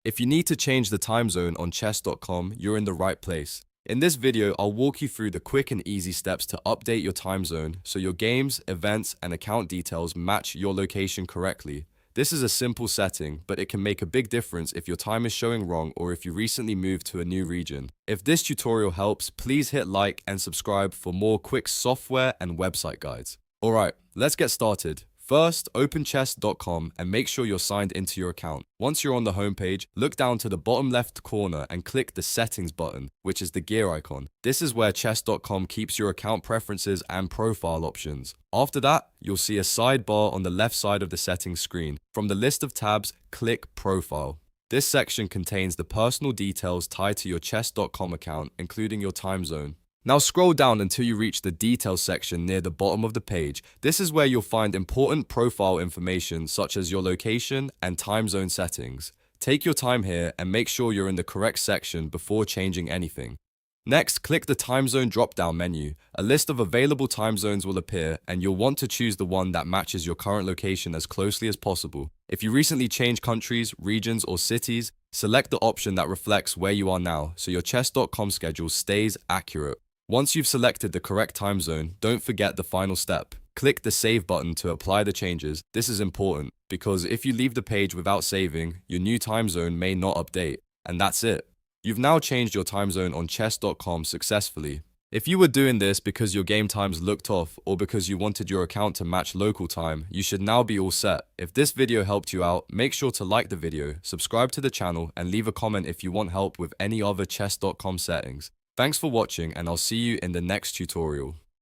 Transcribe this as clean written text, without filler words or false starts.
If you need to change the time zone on chess.com, you're in the right place. In this video, I'll walk you through the quick and easy steps to update your time zone so your games, events, and account details match your location correctly. This is a simple setting, but it can make a big difference if your time is showing wrong or if you recently moved to a new region. If this tutorial helps, please hit like and subscribe for more quick software and website guides. Alright, let's get started. First, open chess.com and make sure you're signed into your account. Once you're on the homepage, look down to the bottom left corner and click the Settings button, which is the gear icon. This is where chess.com keeps your account preferences and profile options. After that, you'll see a sidebar on the left side of the settings screen. From the list of tabs, click Profile. This section contains the personal details tied to your chess.com account, including your time zone. Now scroll down until you reach the Details section near the bottom of the page. This is where you'll find important profile information such as your location and time zone settings. Take your time here and make sure you're in the correct section before changing anything. Next, click the Time Zone drop-down menu. A list of available time zones will appear, and you'll want to choose the one that matches your current location as closely as possible. If you recently changed countries, regions, or cities, select the option that reflects where you are now so your chess.com schedule stays accurate. Once you've selected the correct time zone, don't forget the final step. Click the Save button to apply the changes. This is important because if you leave the page without saving, your new time zone may not update. And that's it. You've now changed your time zone on chess.com successfully. If you were doing this because your game times looked off or because you wanted your account to match local time, you should now be all set. If this video helped you out, make sure to like the video, subscribe to the channel, and leave a comment if you want help with any other chess.com settings. Thanks for watching, and I'll see you in the next tutorial.